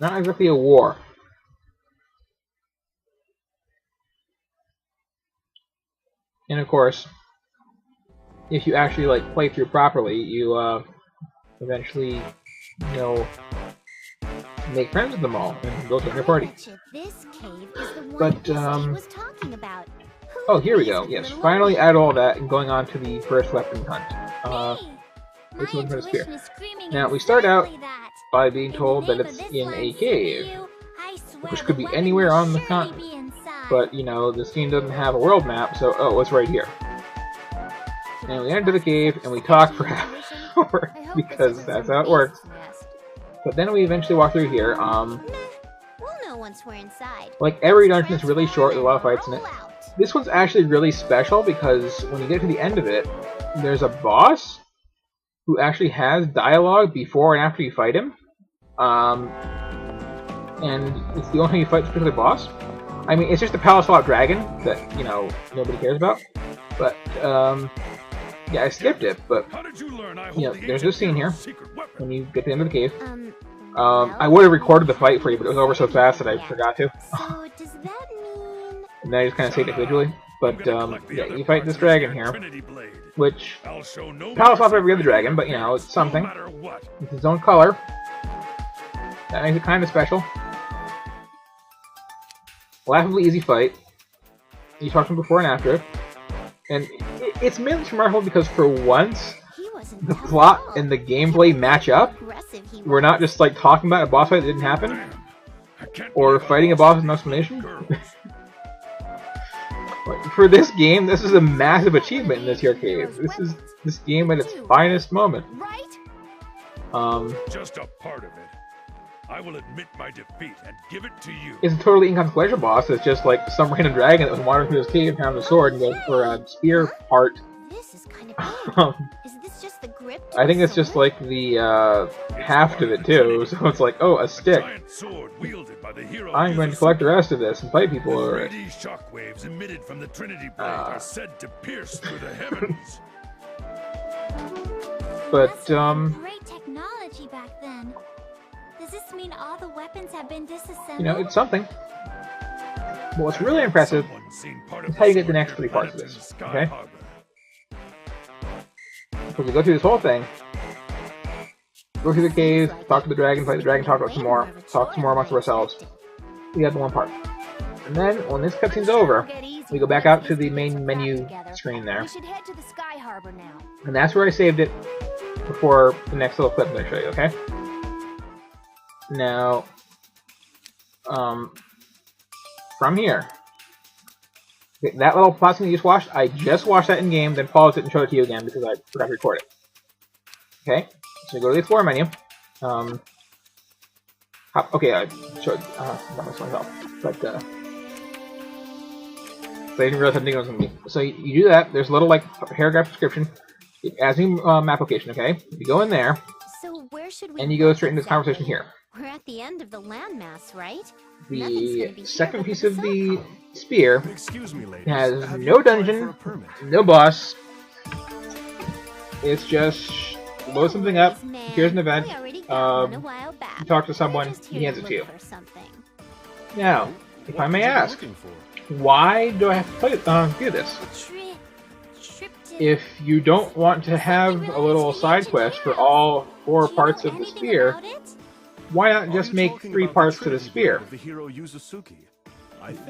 Not exactly a war. And of course, if you actually like play through properly, you eventually, make friends with them all and go to their party. But oh, here we go. Yes, finally add all that and going on to the first weapon hunt. This one's for the spear. Now we start out by being told that it's in a cave, which could be anywhere on the continent. But this game doesn't have a world map, so it's right here. And we enter the cave and we talk for half an hour because that's how it works. But then we eventually walk through here. We'll know once we're inside. Like every dungeon is really short, there's a lot of fights in it. This one's actually really special because when you get to the end of it, there's a boss who actually has dialogue before and after you fight him. And it's the only time you fight this particular boss. I mean, it's just a Palace dragon that, nobody cares about. But, yeah, I skipped it, but, there's this scene here, when you get to the end of the cave. I would have recorded the fight for you, but it was over so fast that I forgot to. So, does that mean... And then I just kind of saved it individually. But, yeah, you fight this dragon here, which, Palace off every other dragon, but, it's something. It's its own color. That makes it kind of special. Laughably easy fight. You talked to him before and after it. And it's mainly remarkable because for once, the plot and the gameplay match up. We're not just like talking about a boss fight that didn't happen. Or fighting a boss with no explanation. For this game, this is a massive achievement in this here cave. This is this game at its finest moment. Just a part of it. I will admit my defeat and give it to you. It's a totally inconsequential boss. It's just like some random dragon that was wandering through this cave and found a sword and goes for a spear part. This is kind of is this just the grip? I think it's just like the haft of it too. So it's like, oh, a stick. I'm going to collect the rest of this and fight people over it. Shockwaves emitted from the Trinity blade are said to pierce through the heavens. But great technology back then. Does this mean all the weapons have been disassembled? It's something. But what's really impressive is how you get the next 3 parts of this. Okay? Because we go through this whole thing, go through the cave, talk to the dragon, fight the dragon, talk about some more, talk some more amongst ourselves. We got the one part. And then, when this cutscene's over, we go back out to the main menu screen there. And that's where I saved it before the next little clip I'm going to show you, okay? Now, from here, okay, that little plot scene you just watched, I just watched that in game, then paused it and showed it to you again because I forgot to record it. Okay, so go to the Explore menu. Okay, I showed not myself, but so I didn't realize how big it was going to be. So you do that. There's a little like paragraph description. It adds new map location. Okay, you go in there. So where should we? And you go straight into this conversation here. We're at the end of the landmass, right? The second piece of the spear has no dungeon, no boss. It's just load something up. Here's an event. You talk to someone. He hands it to you. Now, if I may ask, why do I have to do this? If you don't want to have a little side quest for all 4 parts of the spear, why not just make 3 parts to the spear?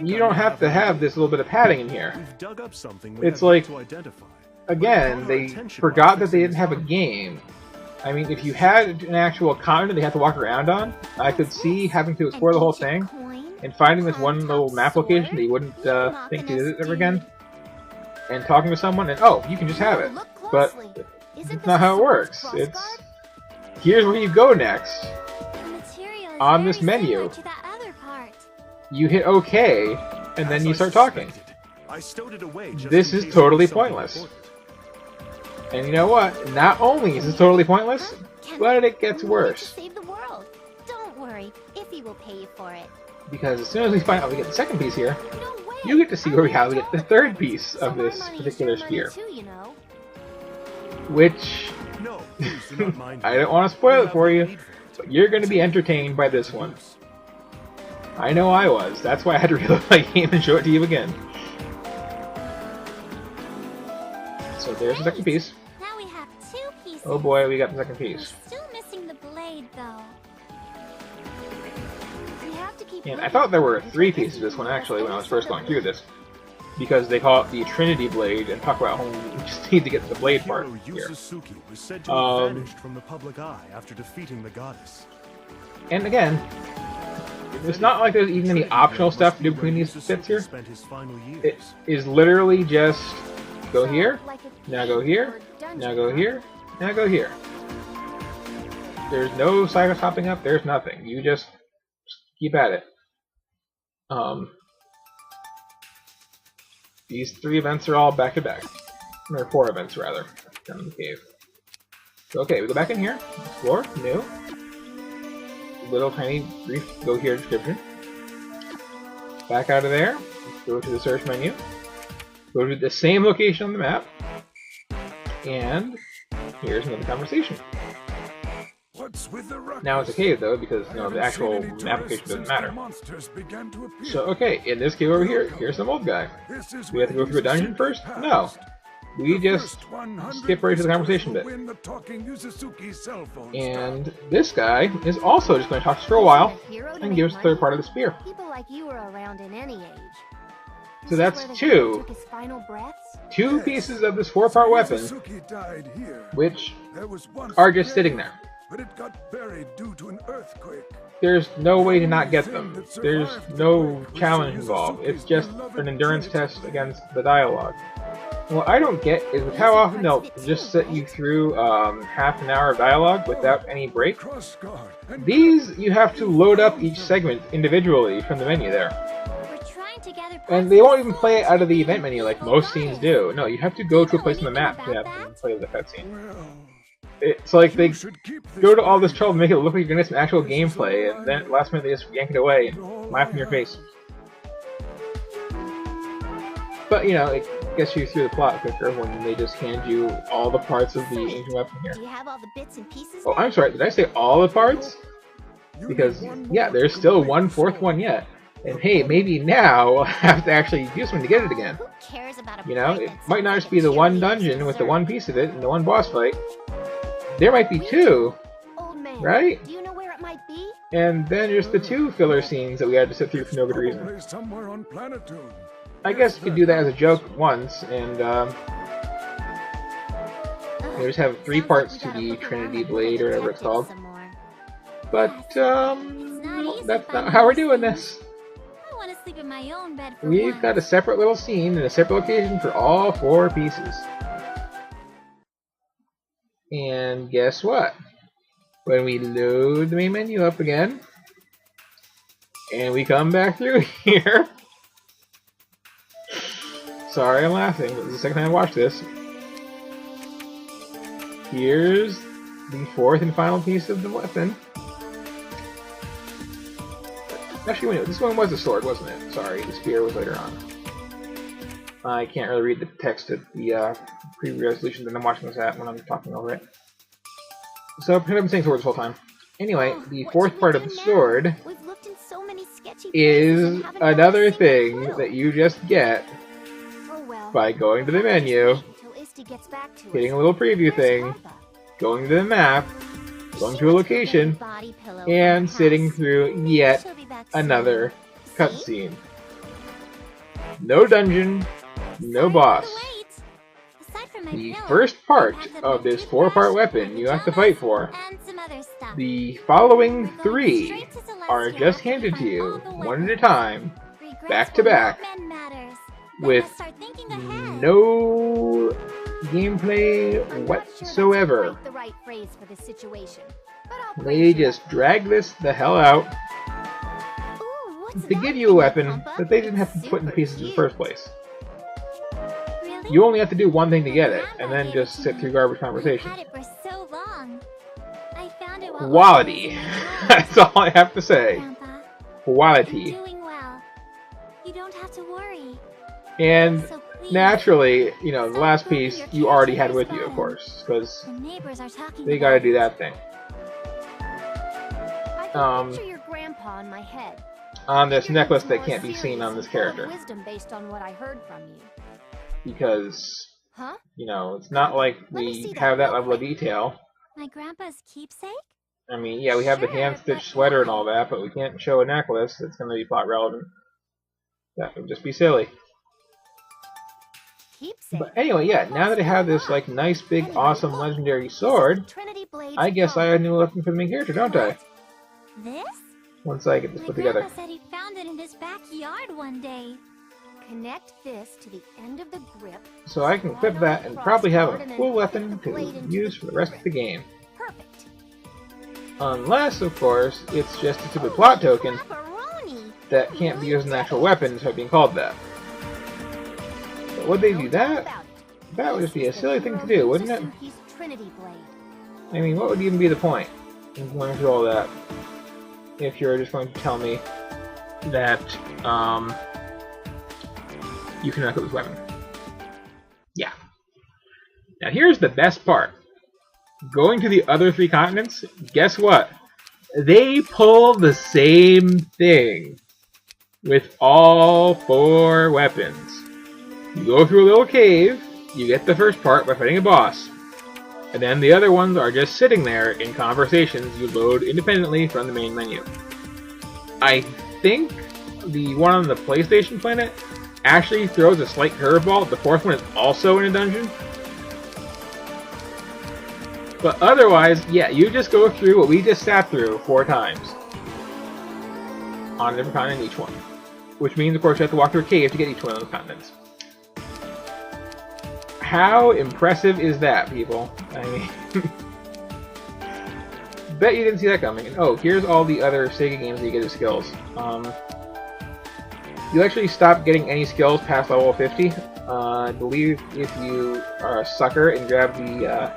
You don't have to have this little bit of padding in here. It's like, again, they forgot that they didn't have a game. I mean, if you had an actual continent they had to walk around on, I could see having to explore the whole thing and finding this one little map location that you wouldn't think to do it ever again, and talking to someone, and oh, you can just have it. But it's not how it works. It's, here's where you go next. On this menu, you hit OK, and then you start talking. This is totally pointless. And you know what? Not only is this totally pointless, but it gets worse. Don't worry, Iffy will pay you for it. Because as soon as we find out we get the second piece here, you get to see where we get the third piece of this particular spear. Which, I don't want to spoil it for you, but you're going to be entertained by this one. I know I was. That's why I had to reload my game and show it to you again. So there's the second piece. Now we have 2 pieces. Oh boy, we got the second piece. Still missing the blade, though. We have to keep And I thought there were 3 pieces of this one, actually, when I was first going through this. Because they call it the Trinity Blade, and talk about how we just need to get to the blade part here. Was said to have vanished from the public eye after defeating the goddess. And again, it's not like there's even any optional stuff to do between these bits here. It is literally just go here, now go here, now go here, now go here. There's no cycles popping up, there's nothing. You just keep at it. These 3 events are all back to back. Or 4 events, rather, down in the cave. So, okay, we go back in here, explore, new. Little tiny brief go here description. Back out of there, go to the search menu. Go to the same location on the map. And here's another conversation. What's with the ruckus? Now it's a cave though, because the actual application doesn't matter. So okay, in this cave over here, here's some old guy. Do we have to go through a dungeon first? No. We just skip right to the conversation bit. And this guy is also just going to talk to us for a while and give us the third part of the spear. People like you were around in any age. So that's 2 pieces of this 4-part weapon, which are just sitting there. But it got buried due to an earthquake. There's no way to not get them. There's no challenge involved. It's just an endurance test against the dialogue. What I don't get is with how often they'll just set you through half an hour of dialogue without any break. These, you have to load up each segment individually from the menu there. And they won't even play it out of the event menu like most scenes do. No, you have to go to a place on the map to have them play the cutscene. It's like they go to all this trouble to make it look like you're going to get some actual gameplay, and then at the last minute they just yank it away and laugh in your face. But, it gets you through the plot quicker when they just hand you all the parts of the ancient weapon here. Do you have all the bits and pieces? Oh, I'm sorry, did I say all the parts? Because, yeah, there's still 1/4 one yet. And hey, maybe now I'll have to actually do something to get it again. Who cares about a It might not just be the one dungeon with the one piece of it and the one boss fight. There might be 2, Old man, right? Do you know where it might be? And then there's the 2 filler scenes that we had to sit through for no good reason. Somewhere on Planetoon. I guess you could do that as a joke once, and we just have 3 parts to the Trinity Blade, or whatever it's called. But, that's not how we're doing this. I want to sleep in my own bed for We've got a separate little scene and a separate location for all 4 pieces. And guess what? When we load the main menu up again, and we come back through here. Sorry I'm laughing, but this is the second time I watched this. Here's the 4th and final piece of the weapon. Actually, wait, this one was a sword, wasn't it? Sorry, the spear was later on. I can't really read the text at the pre-resolution that I'm watching this at when I'm talking over it. So, I've been saying sword this whole time. Anyway, the 4th part of the sword is another thing that you just get by going to the menu, hitting a little preview thing, going to the map, going to a location, and sitting through yet another cutscene. No dungeon, no boss. The first part of this 4-part weapon you have to fight for. The following 3 are just handed to you, one at a time, back to back, with no gameplay whatsoever. They just drag this the hell out to give you a weapon that they didn't have to put in the pieces in the first place. You only have to do one thing to get it, and then just sit through garbage conversation. Quality. That's all I have to say. Quality. And naturally, the last piece you already had with you, of course, because they gotta do that thing. picture your grandpa in my head. on this necklace that can't be seen on this character. Wisdom based on what I heard from you. Because, Huh? you know, it's not like we have that level of detail. My grandpa's keepsake? I mean, yeah, we have the hand-stitched sweater and all that, but we can't show a necklace that's going to be plot relevant. That would just be silly. Keepsake. But anyway, yeah, now that I have this, like, nice, big, awesome, legendary sword, I guess I have a new weapon for the main character, don't I? This? Once I get this My put together. grandpa said he found it in his backyard one day. Connect this to the end of the grip. So I can equip that and probably have a cool weapon to use for the rest of the game. Perfect. Unless, of course, it's just a stupid plot token Pepperoni. that can't be used as an actual weapon despite being called that. But would they do that? That would just be a silly thing to do, wouldn't it? Trinity blade. I mean, what would even be the point in going through all that if you're just going to tell me that, you cannot equip this weapon? Yeah. Now here's the best part. Going to the other 3 continents, guess what? They pull the same thing with all 4 weapons. You go through a little cave, you get the first part by fighting a boss, and then the other ones are just sitting there in conversations you load independently from the main menu. I think the one on the PlayStation planet actually throws a slight curveball. The 4th one is also in a dungeon. But otherwise, yeah, you just go through what we just sat through 4 times. On a different continent each one. Which means, of course, you have to walk through a cave to get each one of those continents. How impressive is that, people? I mean... bet you didn't see that coming. And, oh, here's all the other Sega games that you get as skills. You actually stop getting any skills past level 50. I believe if you are a sucker and grab the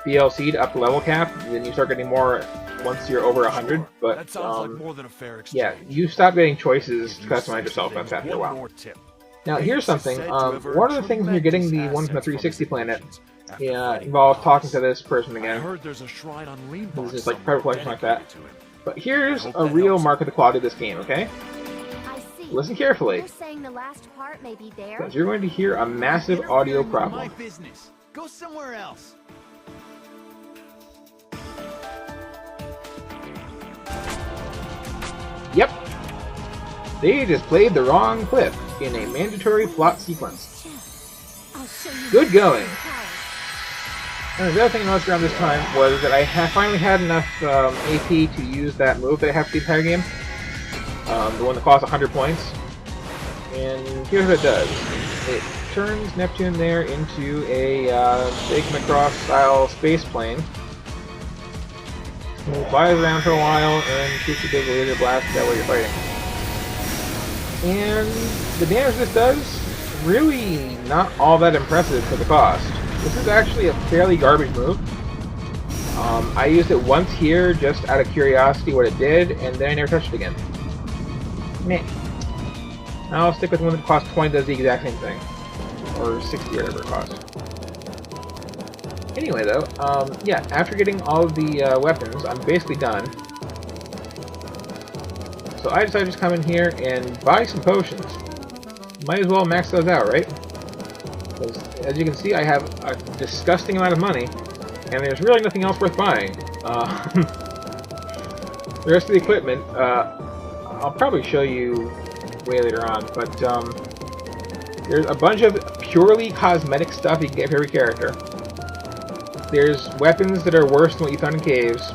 BLC'd up to level cap, then you start getting more once you're over 100. But that sounds like more than a fair exchange. yeah, you stop getting choices to customize yourself after a while. Now here's something. One of the things when you're getting the one from the 360 planet involves talking to this person again. I heard there's a shrine on This is like private collection like that. But here's a real mark of the quality of this game, okay? Listen carefully, You're saying the last part may be there? because you're going to hear a massive audio problem. My business. Go somewhere else. Yep. They just played the wrong clip in a mandatory plot sequence. Good going. And the other thing I noticed around this time was that I finally had enough AP to use that move that I have for the entire game. The one that costs 100 points. And here's what it does. It turns Neptune there into a big Macross-style space plane. It flies around for a while and shoots a big laser blast that way you're fighting. And the damage this does, really not all that impressive for the cost. This is actually a fairly garbage move. I used it once here just out of curiosity what it did, and then I never touched it again. Meh. I'll stick with one that costs 20 does the exact same thing. Or 60 or whatever it costs. Anyway though, yeah, after getting all of the weapons, I'm basically done. So I decided to just come in here and buy some potions. Might as well max those out, right? Because as you can see, I have a disgusting amount of money, and there's really nothing else worth buying. The rest of the equipment, I'll probably show you way later on, but there's a bunch of purely cosmetic stuff you can get for every character. There's weapons that are worse than what you found in caves.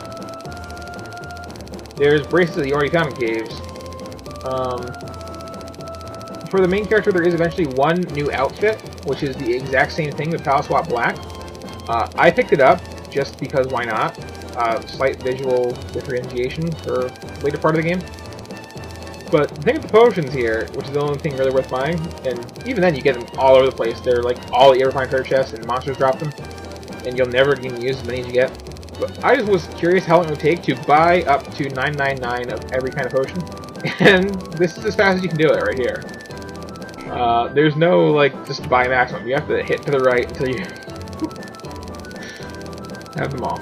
There's bracelets that you already found in caves. For the main character, there is eventually one new outfit, which is the exact same thing, the Palace Swap Black. I picked it up just because why not? Slight visual differentiation for the later part of the game. But the thing with the potions here, which is the only thing really worth buying, and even then you get them all over the place. They're like all the ever find treasure chests, and monsters drop them, and you'll never even use as many as you get. But I just was curious how long it would take to buy up to 999 of every kind of potion, and this is as fast as you can do it right here. There's no, like, just buy maximum. You have to hit to the right until you have them all.